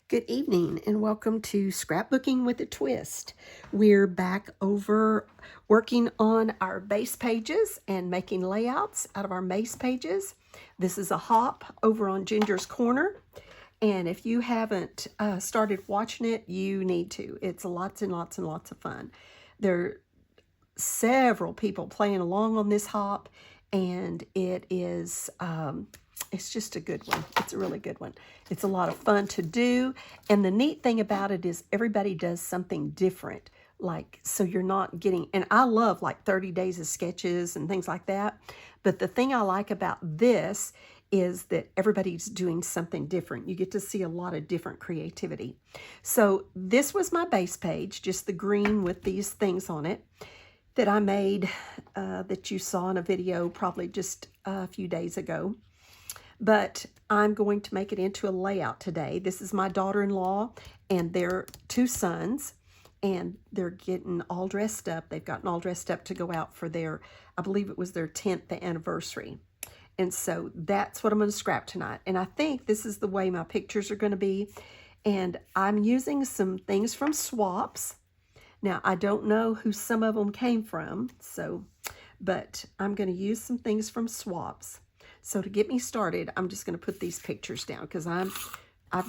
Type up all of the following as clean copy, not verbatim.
Good evening and welcome to Scrapbooking with a Twist. We're back over working on our base pages and making layouts out of our base pages. This is a hop over on Ginger's Corner, and if you haven't started watching it, you need to. It's lots and lots and lots of fun. There are several people playing along on this hop, and it is it's just a good one. It's a really good one. It's a lot of fun to do. And the neat thing about it is everybody does something different. Like, so you're not getting, and I love like 30 days of sketches and things like that. But the thing I like about this is that everybody's doing something different. You get to see a lot of different creativity. So this was my base page, just the green with these things on it that I made that you saw in a video probably just a few days ago. But I'm going to make it into a layout today. This is my daughter-in-law and their two sons, and they're getting all dressed up. They've gotten all dressed up to go out for their, I believe it was their 10th anniversary. And so that's what I'm going to scrap tonight. And I think this is the way my pictures are going to be. And I'm using some things from swaps. Now, I don't know who some of them came from, but I'm going to use some things from swaps. So to get me started, I'm just going to put these pictures down because I've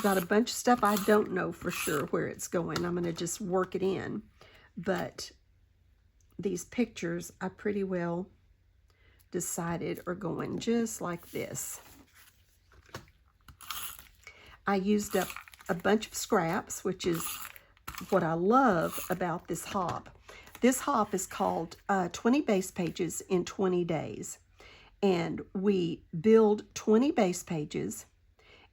got a bunch of stuff I don't know for sure where it's going. I'm going to just work it in. But these pictures I pretty well decided are going just like this. I used up a bunch of scraps, which is what I love about this hop. This hop is called 20 Base Pages in 20 Days. And we build 20 base pages,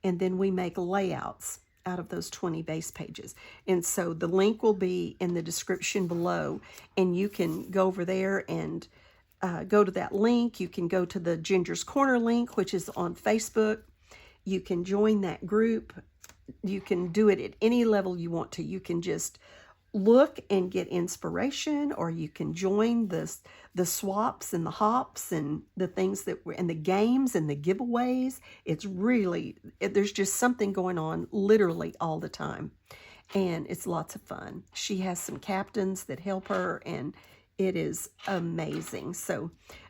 and then we make layouts out of those 20 base pages. And so the link will be in the description below, and you can go over there and go to that link. You can go to the Ginger's Corner link, which is on Facebook. You can join that group. You can do it at any level you want to. You can just look and get inspiration, or you can join the swaps and the hops and the things that were and the games and the giveaways. It's really, there's just something going on literally all the time, and it's lots of fun. She has some captains that help her, and it is amazing. So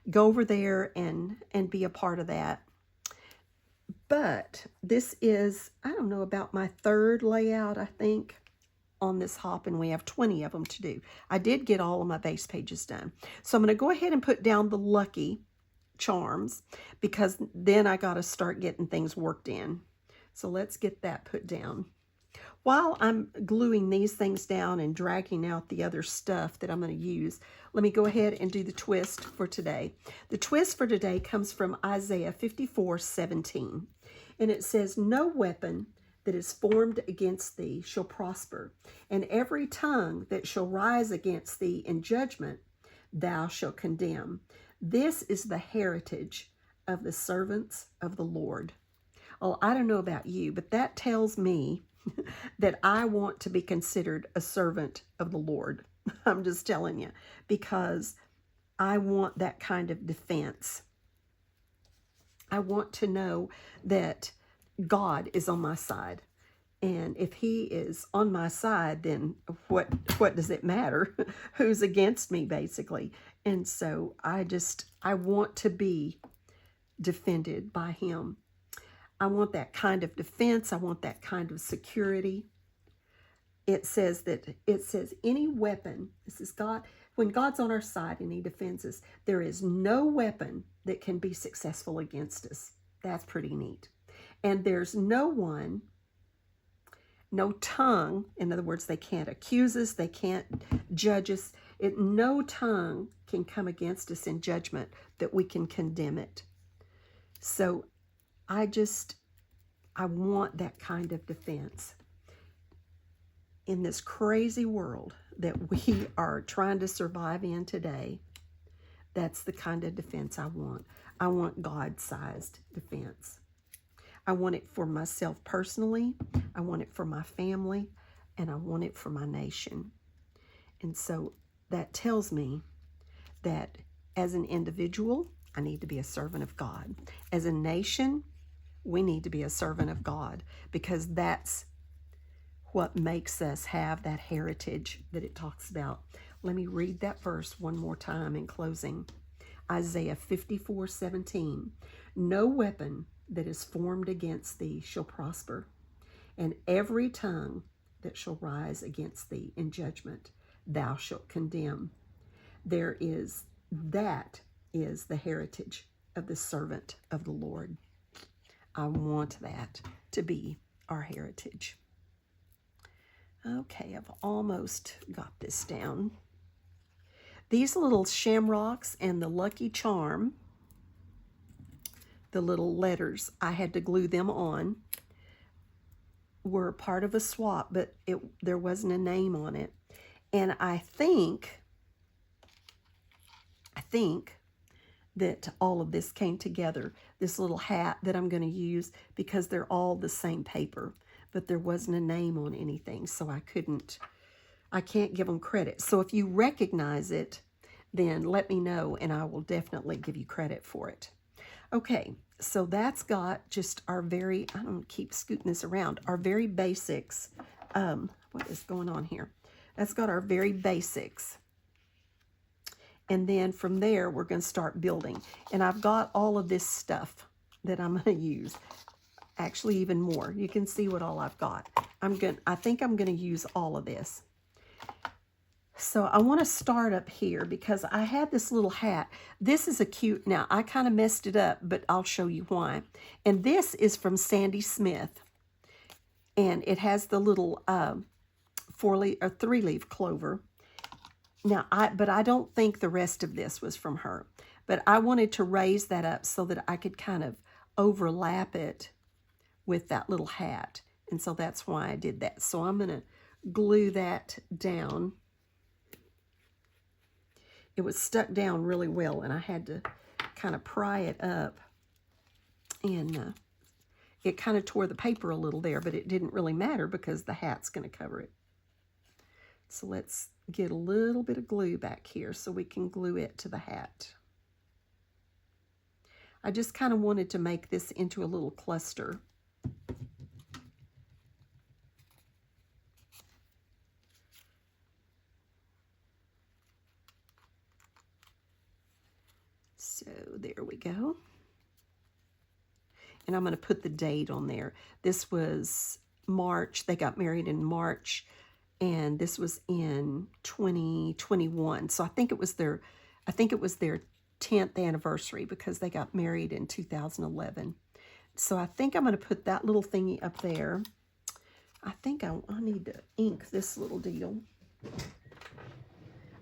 go over there and be a part of that. But this is, I don't know, about my third layout, I think, on this hop, and we have 20 of them to do. I did get all of my base pages done. So I'm going to go ahead and put down the Lucky Charms, because then I got to start getting things worked in. So let's get that put down. While I'm gluing these things down and dragging out the other stuff that I'm going to use, let me go ahead and do the twist for today. The twist for today comes from Isaiah 54:17, and it says, "No weapon that is formed against thee shall prosper, and every tongue that shall rise against thee in judgment thou shalt condemn. This is the heritage of the servants of the Lord." Well, I don't know about you, but that tells me that I want to be considered a servant of the Lord. I'm just telling you, because I want that kind of defense. I want to know that God is on my side. And if he is on my side, then what does it matter? Who's against me, basically? And so I want to be defended by him. I want that kind of defense. I want that kind of security. It says any weapon, this is God, when God's on our side and he defends us, there is no weapon that can be successful against us. That's pretty neat. And there's no tongue, in other words, they can't accuse us, they can't judge us. No tongue can come against us in judgment that we can condemn it. So I want that kind of defense. In this crazy world that we are trying to survive in today, that's the kind of defense I want. I want God-sized defense. I want it for myself personally, I want it for my family, and I want it for my nation. And so that tells me that as an individual, I need to be a servant of God. As a nation, we need to be a servant of God, because that's what makes us have that heritage that it talks about. Let me read that verse one more time in closing. Isaiah 54:17. No weapon that is formed against thee shall prosper, and every tongue that shall rise against thee in judgment thou shalt condemn. That is the heritage of the servant of the Lord. I want that to be our heritage. Okay, I've almost got this down. These little shamrocks and the Lucky Charm, the little letters, I had to glue them on, were part of a swap, but there wasn't a name on it. And I think that all of this came together. This little hat that I'm going to use, because they're all the same paper, but there wasn't a name on anything, so I can't give them credit. So if you recognize it, then let me know, and I will definitely give you credit for it. Okay, so that's got just our very, I don't keep scooting this around, our very basics. What is going on here? That's got our very basics. And then from there, we're going to start building. And I've got all of this stuff that I'm going to use. Actually, even more. You can see what all I've got. I think I'm going to use all of this. So I want to start up here because I had this little hat. This is a cute, now I kind of messed it up, but I'll show you why. And this is from Sandy Smith. And it has the little 3-leaf clover. Now, but I don't think the rest of this was from her. But I wanted to raise that up so that I could kind of overlap it with that little hat. And so that's why I did that. So I'm going to glue that down. It was stuck down really well, and I had to kind of pry it up. And it kind of tore the paper a little there, but it didn't really matter because the hat's going to cover it. So let's get a little bit of glue back here so we can glue it to the hat. I just kind of wanted to make this into a little cluster. So there we go. And I'm going to put the date on there. This was March. They got married in March. And this was in 2021. So I think it was their 10th anniversary because they got married in 2011. So I think I'm going to put that little thingy up there. I think I need to ink this little deal.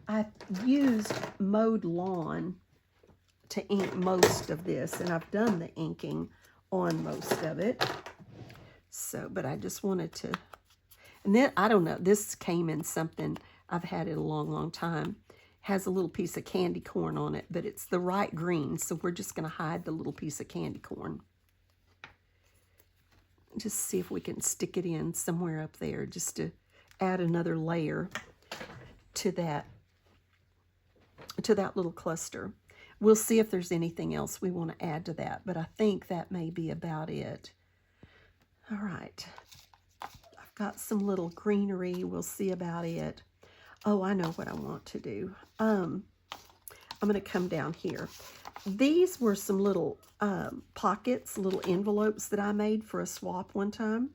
I used Mowed Lawn to ink most of this, and I've done the inking on most of it. So, but I just wanted to. And then, I don't know, this came in something, I've had it a long, long time. Has a little piece of candy corn on it, but it's the right green, so we're just going to hide the little piece of candy corn. Just see if we can stick it in somewhere up there, just to add another layer to that little cluster. We'll see if there's anything else we want to add to that, but I think that may be about it. All right. Got some little greenery. We'll see about it. Oh, I know what I want to do. I'm going to come down here. These were some little pockets, little envelopes that I made for a swap one time.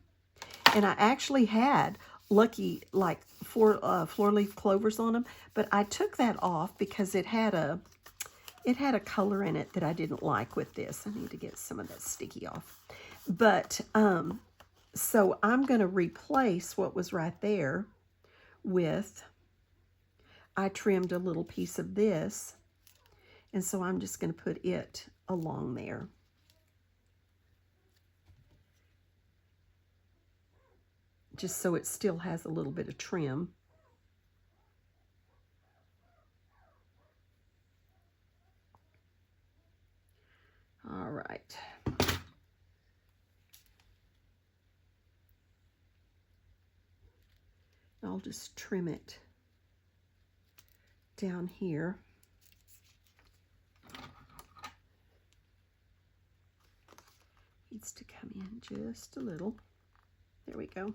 And I actually had Lucky, like, floor-leaf clovers on them. But I took that off because it had a color in it that I didn't like with this. I need to get some of that sticky off. But, so I'm going to replace what was right there with, I trimmed a little piece of this, and so I'm just going to put it along there. Just so it still has a little bit of trim. All right. I'll just trim it down here. Needs to come in just a little. There we go.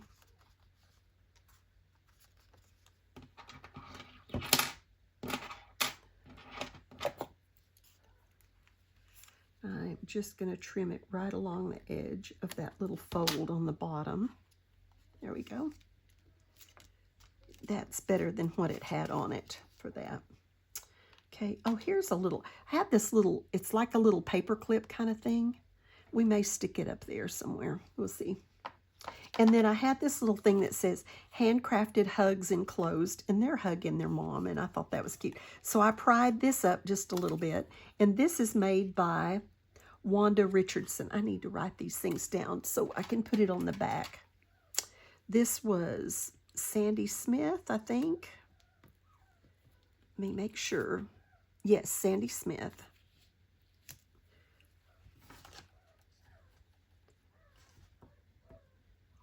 just going to trim it right along the edge of that little fold on the bottom. There we go. That's better than what it had on it for that. Okay, oh, here's a little, I have this little, it's like a little paper clip kind of thing. We may stick it up there somewhere. We'll see. And then I had this little thing that says handcrafted hugs enclosed, and they're hugging their mom, and I thought that was cute. So I pried this up just a little bit, and this is made by Wanda Richardson. I need to write these things down so I can put it on the back. This was Sandy Smith, I think. Let me make sure. Yes, Sandy Smith.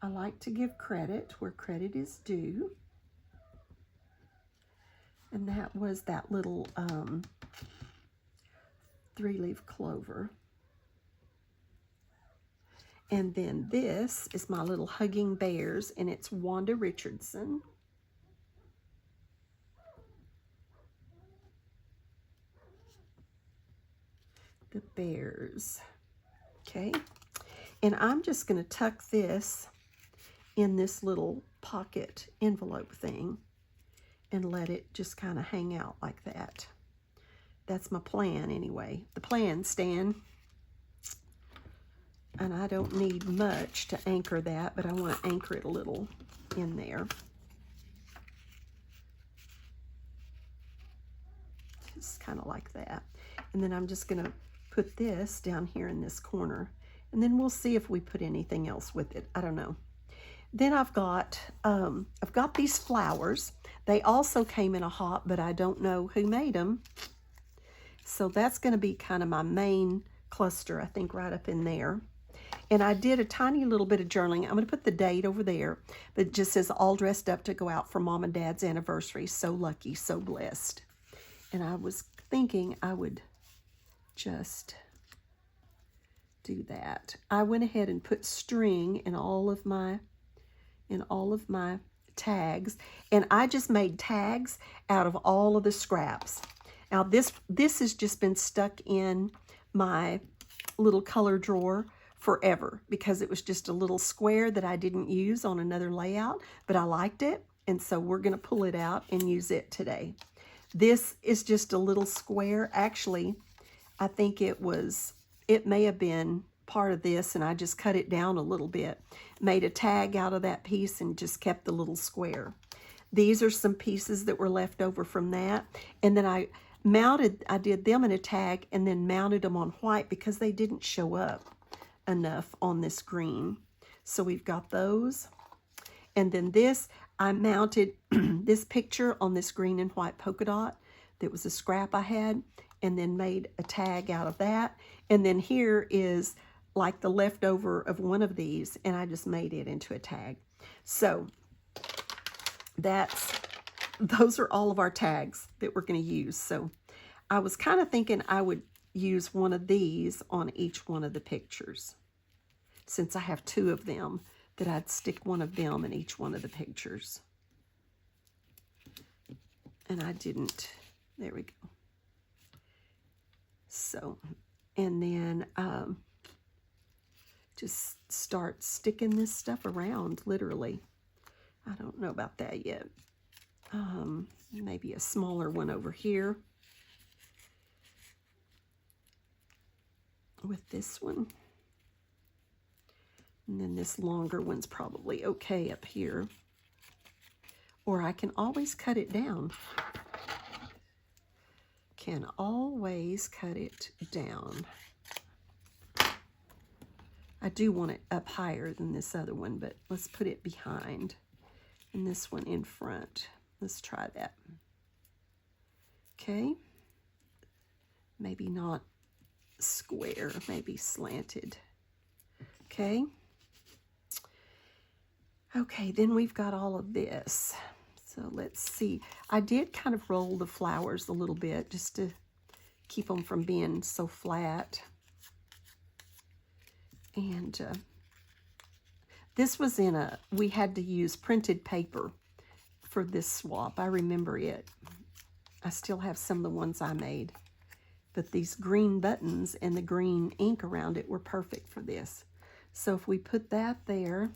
I like to give credit where credit is due. And that was that little 3-leaf clover. And then this is my little hugging bears, and it's Wanda Richardson. The bears. Okay. And I'm just going to tuck this in this little pocket envelope thing and let it just kind of hang out like that. That's my plan anyway. The plan, Stan. And I don't need much to anchor that, but I want to anchor it a little in there. Just kind of like that. And then I'm just going to put this down here in this corner. And then we'll see if we put anything else with it. I don't know. Then I've got these flowers. They also came in a hop, but I don't know who made them. So that's going to be kind of my main cluster, I think, right up in there. And I did a tiny little bit of journaling. I'm going to put the date over there, but it just says all dressed up to go out for Mom and Dad's anniversary. So lucky, so blessed. And I was thinking I would just do that. I went ahead and put string in all of my tags, and I just made tags out of all of the scraps. Now this has just been stuck in my little color drawer forever because it was just a little square that I didn't use on another layout, but I liked it, and so we're going to pull it out and use it today. This is just a little square. Actually, I think it may have been part of this, and I just cut it down a little bit, made a tag out of that piece, and just kept the little square. These are some pieces that were left over from that, and then I did them in a tag and then mounted them on white because they didn't show up enough on this green. So we've got those. And then this, I mounted this picture on this green and white polka dot that was a scrap I had, and then made a tag out of that. And then here is like the leftover of one of these, and I just made it into a tag. So those are all of our tags that we're going to use. So I was kind of thinking I would use one of these on each one of the pictures. Since I have 2 of them, that I'd stick one of them in each one of the pictures. And I didn't. There we go. So, and then just start sticking this stuff around, literally. I don't know about that yet. Maybe a smaller one over here with this one. And then this longer one's probably okay up here. Or I can always cut it down. Can always cut it down. I do want it up higher than this other one, but let's put it behind. And this one in front. Let's try that. Okay. Maybe not square, maybe slanted. Okay. Okay, then we've got all of this. So let's see. I did kind of roll the flowers a little bit just to keep them from being so flat. And this was we had to use printed paper for this swap. I remember it. I still have some of the ones I made. but these green buttons and the green ink around it were perfect for this. So if we put that there,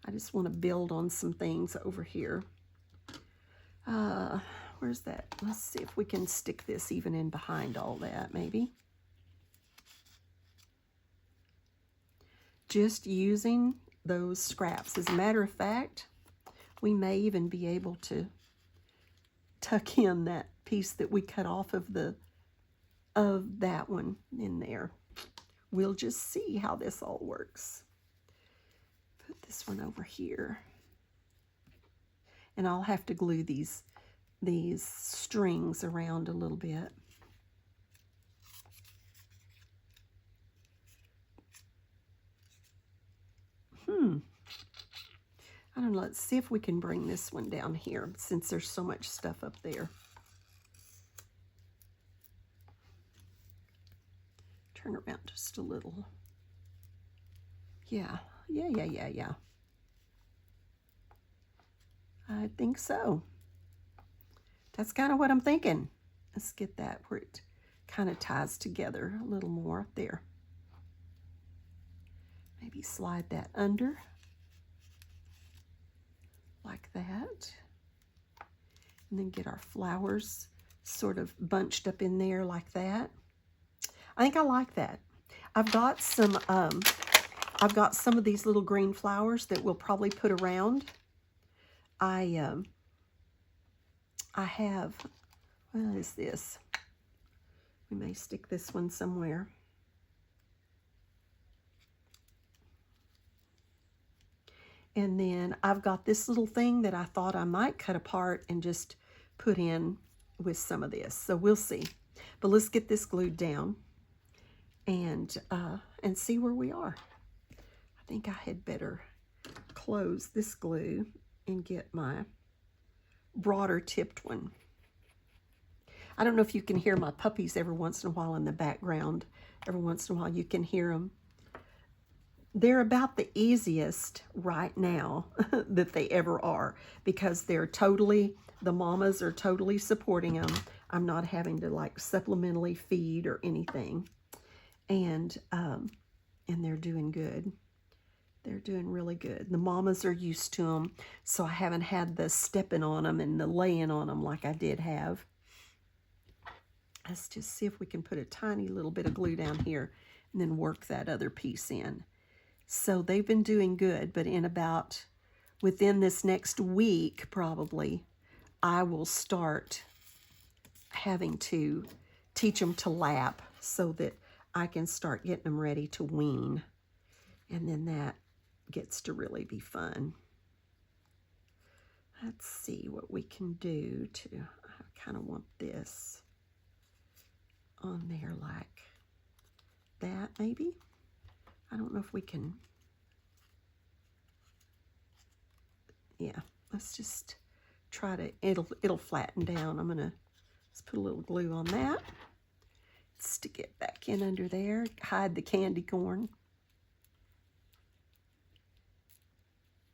I just want to build on some things over here. Where's that? Let's see if we can stick this even in behind all that, maybe. Just using those scraps. As a matter of fact, we may even be able to tuck in that piece that we cut off of that one in there. We'll just see how this all works. Put this one over here. And I'll have to glue these strings around a little bit. I don't know, let's see if we can bring this one down here since there's so much stuff up there. Turn around just a little. Yeah. I think so. That's kind of what I'm thinking. Let's get that where it kind of ties together a little more there. Maybe slide that under like that. And then get our flowers sort of bunched up in there like that. I think I like that. I've got some of these little green flowers that we'll probably put around. I have, what is this? We may stick this one somewhere. And then I've got this little thing that I thought I might cut apart and just put in with some of this. So we'll see. But let's get this glued down and see where we are. I think I had better close this glue and get my broader tipped one. I don't know if you can hear my puppies every once in a while in the background. Every once in a while you can hear them. They're about the easiest right now that they ever are because they're totally, the mamas are totally supporting them. I'm not having to like supplementally feed or anything. And they're doing good. They're doing really good. The mamas are used to them, so I haven't had the stepping on them and the laying on them like I did have. Let's just see if we can put a tiny little bit of glue down here and then work that other piece in. So they've been doing good, but within this next week, probably, I will start having to teach them to lap so that I can start getting them ready to wean. And then that gets to really be fun. Let's see what we can do I kind of want this on there like that, maybe. I don't know if we can. Yeah, let's just try to, it'll flatten down. Let's put a little glue on that. Stick it back in under there. Hide the candy corn.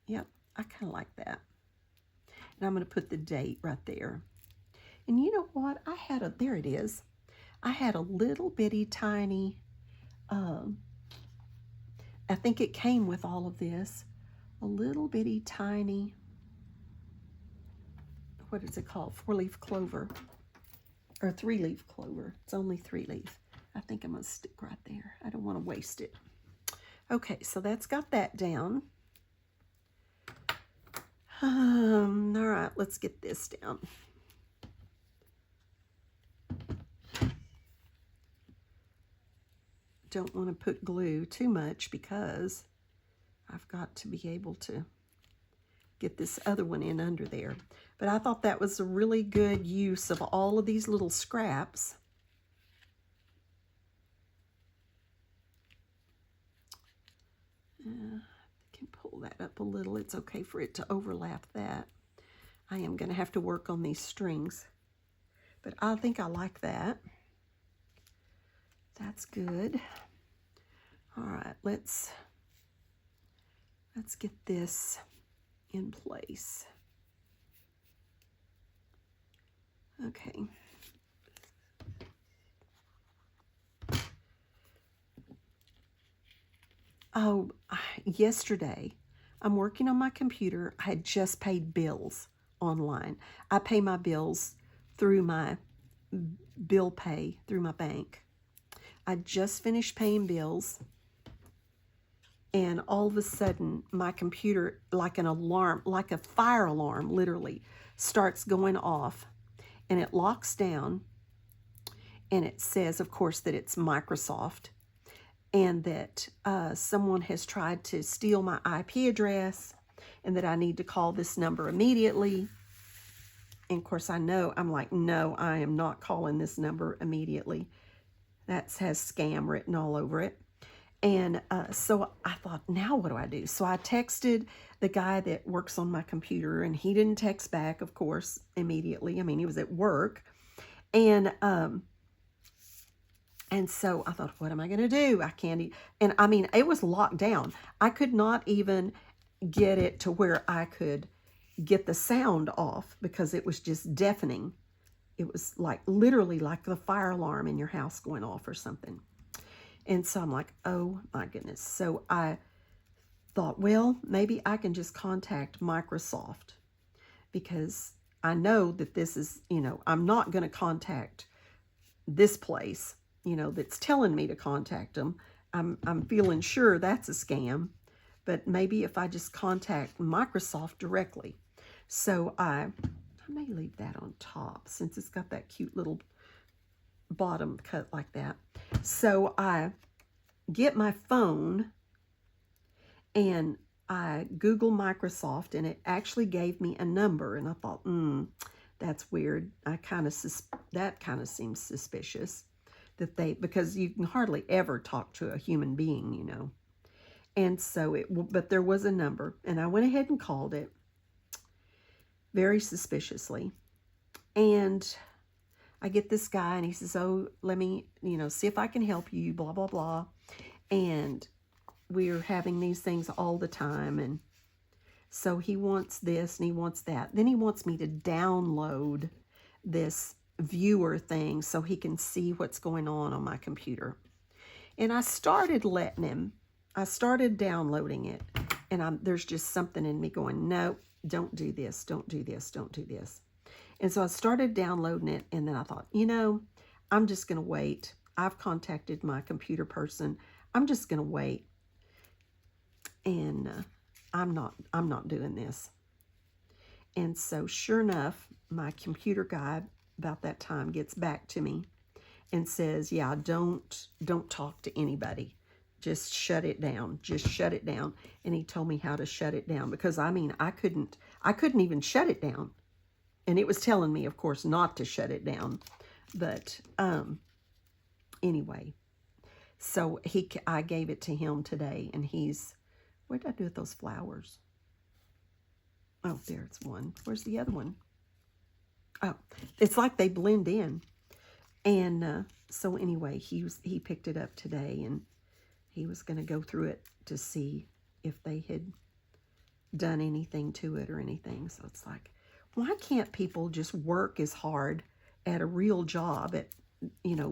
Yep, I kind of like that. And I'm going to put the date right there. And you know what? There it is. I had a little bitty tiny, I think it came with all of this, a little bitty tiny, what is it called? 4-leaf clover, or 3-leaf clover. It's only 3-leaf. I think I'm going to stick right there. I don't want to waste it. Okay, so that's got that down. All right, let's get this down. Don't want to put glue too much because I've got to be able to get this other one in under there. But I thought that was a really good use of all of these little scraps. I can pull that up a little. It's okay for it to overlap that. I am going to have to work on these strings, but I think I like that. That's good. All right, let's get this in place. Oh, yesterday, I'm working on my computer. I had just paid bills online. I pay my bills through my bill pay through my bank. I just finished paying bills, and all of a sudden, my computer, like an alarm, like a fire alarm, literally, starts going off, and it locks down, and it says, of course, that it's Microsoft, and that someone has tried to steal my IP address, and that I need to call this number immediately. And of course, I'm like, no, I am not calling this number immediately. That has scam written all over it. And so I thought, now what do I do? So I texted the guy that works on my computer, and he didn't text back, of course, immediately. I mean, he was at work. And so I thought, what am I going to do? I can't, and I mean, it was locked down. I could not even get it to where I could get the sound off because it was just deafening. It was like literally like the fire alarm in your house going off or something. And so I'm like, oh my goodness. So I thought, well, maybe I can just contact Microsoft, because I know that this is, I'm not going to contact this place, that's telling me to contact them. I'm feeling sure that's a scam, but maybe if I just contact Microsoft directly. So I may leave that on top since it's got that cute little bottom cut like that. So I get my phone and I Google Microsoft, and it actually gave me a number, and I thought, that's weird. That kind of seems suspicious that because you can hardly ever talk to a human being, And so but there was a number, and I went ahead and called it very suspiciously. And I get this guy, and he says, oh, let me, see if I can help you, blah, blah, blah. And we're having these things all the time. And so he wants this and he wants that. Then he wants me to download this viewer thing so he can see what's going on my computer. And I started letting him. I started downloading it. And there's just something in me going, no, don't do this, don't do this, don't do this. And so I started downloading it, and then I thought, I'm just going to wait. I've contacted my computer person. I'm just going to wait. And I'm not doing this. And so sure enough, my computer guy about that time gets back to me and says, yeah, don't talk to anybody. Just shut it down. Just shut it down. And he told me how to shut it down, because I couldn't even shut it down. And it was telling me, of course, not to shut it down. But anyway, so I gave it to him today, and what did I do with those flowers? Oh, there's one. Where's the other one? Oh, it's like they blend in. And so anyway, he picked it up today, and he was going to go through it to see if they had done anything to it or anything. So it's like, why can't people just work as hard at a real job at,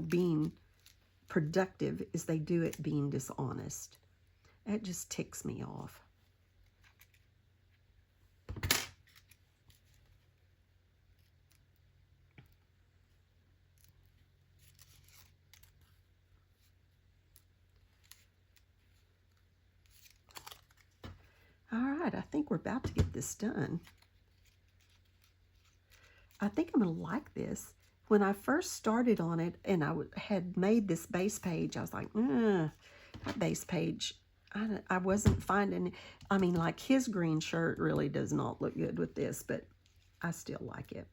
being productive as they do at being dishonest? That just ticks me off. All right, I think we're about to get this done. I think I'm going to like this. When I first started on it and I had made this base page, I was like, that base page, I wasn't finding, like his green shirt really does not look good with this, but I still like it.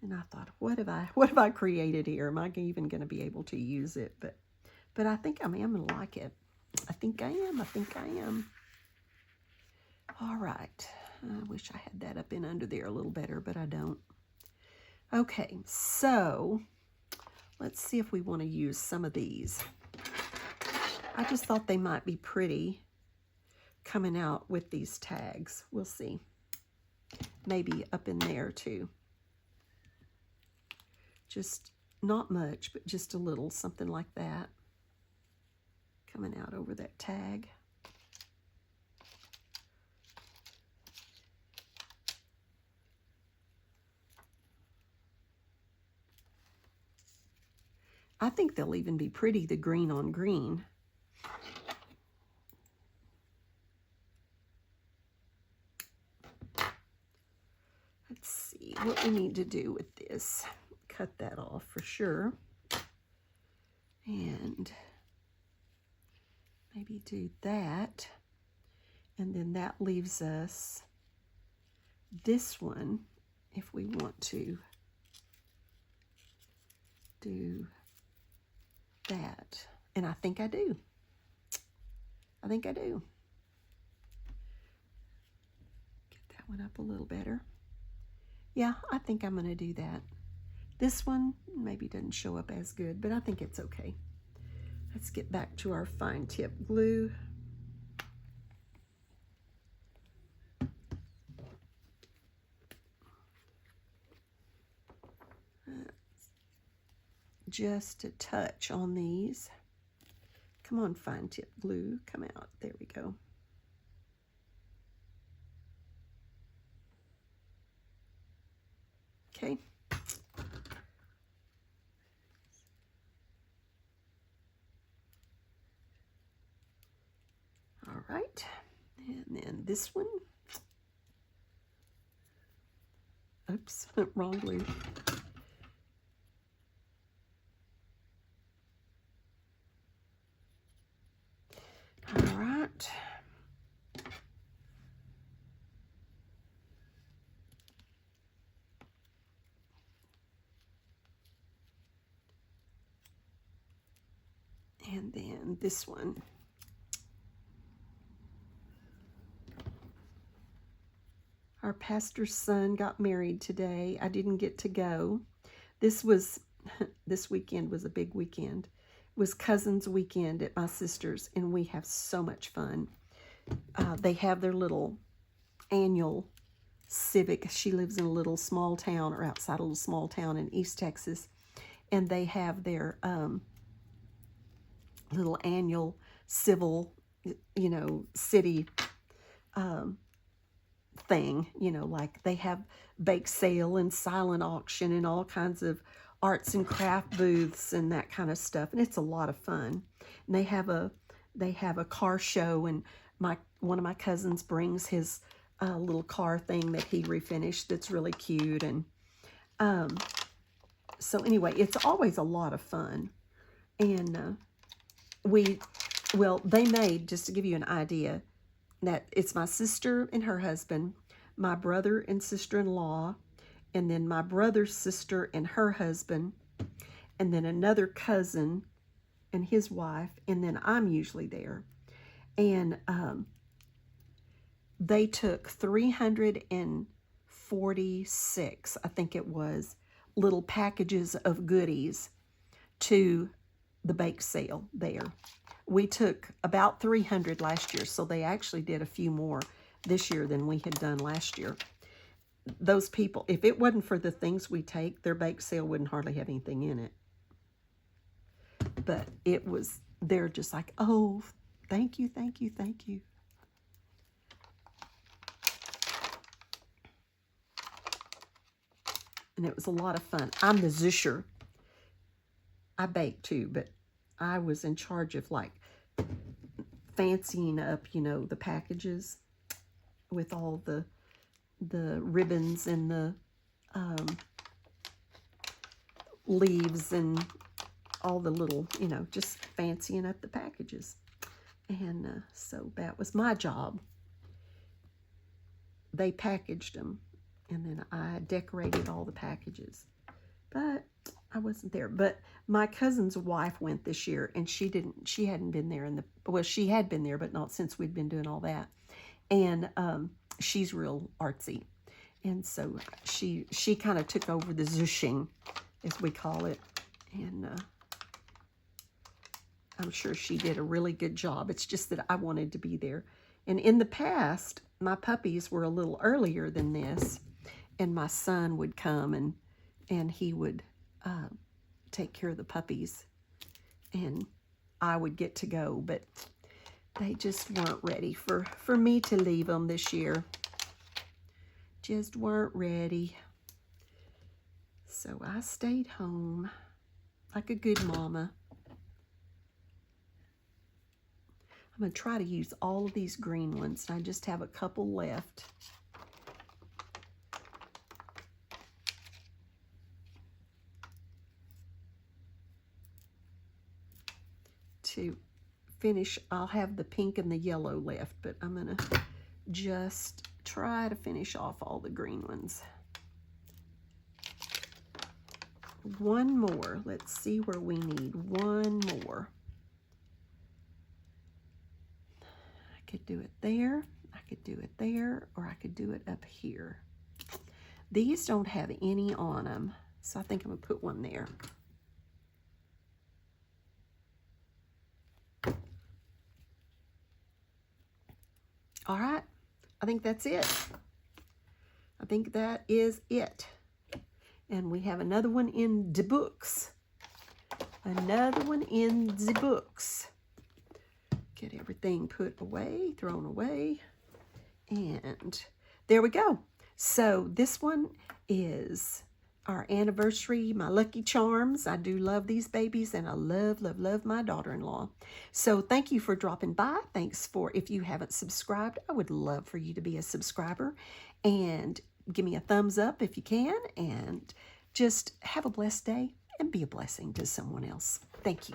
And I thought, what have I created here? Am I even going to be able to use it? But I think I am going to like it. I think I am. All right. I wish I had that up in under there a little better, but I don't. Okay, so let's see if we want to use some of these. I just thought they might be pretty coming out with these tags. We'll see. Maybe up in there too. Just not much, but just a little, something like that. coming out over that tag. I think they'll even be pretty, the green on green. Let's see what we need to do with this. Cut that off for sure. And maybe do that. And then that leaves us this one if we want to do that. And I think I do. I think I do. Get that one up a little better. Yeah, I think I'm going to do that. This one maybe doesn't show up as good, but I think it's okay. Let's get back to our fine tip glue. Just a touch on these. Come on, fine tip glue, come out. There we go. Okay. All right, and then this one. Oops, wrong glue. All right. And then this one. Our pastor's son got married today. I didn't get to go. This weekend was a big weekend. It was Cousins Weekend at my sister's, and we have so much fun. They have their little annual civic. She lives in a little small town, or outside a little small town in East Texas, and they have their little annual civil, city thing, like they have bake sale and silent auction and all kinds of arts and craft booths and that kind of stuff, and it's a lot of fun. And they have a car show, and one of my cousins brings his little car thing that he refinished that's really cute. And so anyway, it's always a lot of fun. And they made, just to give you an idea, that it's my sister and her husband, my brother and sister-in-law, and then my brother's sister and her husband, and then another cousin and his wife, and then I'm usually there. And they took 346, I think it was, little packages of goodies to the bake sale there. We took about 300 last year, so they actually did a few more this year than we had done last year. Those people, if it wasn't for the things we take, their bake sale wouldn't hardly have anything in it. But they're just like, oh, thank you, thank you, thank you. And it was a lot of fun. I'm the zisher. I bake too, but I was in charge of like fancying up, the packages with all the ribbons and the leaves and all the little, just fancying up the packages. And so that was my job. They packaged them, and then I decorated all the packages. But I wasn't there. But my cousin's wife went this year, and she hadn't been there she had been there, but not since we'd been doing all that. And she's real artsy. And so she kind of took over the zushing, as we call it. And I'm sure she did a really good job. It's just that I wanted to be there. And in the past, my puppies were a little earlier than this, and my son would come and he would take care of the puppies. And I would get to go, but they just weren't ready for me to leave them this year. Just weren't ready. So I stayed home like a good mama. I'm going to try to use all of these green ones. I just have a couple left. To finish, I'll have the pink and the yellow left, but I'm going to just try to finish off all the green ones. One more. Let's see where we need one more. I could do it there, I could do it there, or I could do it up here. These don't have any on them, so I think I'm going to put one there. All right, I think that's it. I think that is it. And we have another one in the books. Another one in the books. Get everything put away, thrown away. And there we go. So this one is our anniversary, my Lucky Charms. I do love these babies, and I love, love, love my daughter-in-law. So thank you for dropping by. Thanks for, if you haven't subscribed, I would love for you to be a subscriber. And give me a thumbs up if you can, and just have a blessed day and be a blessing to someone else. Thank you.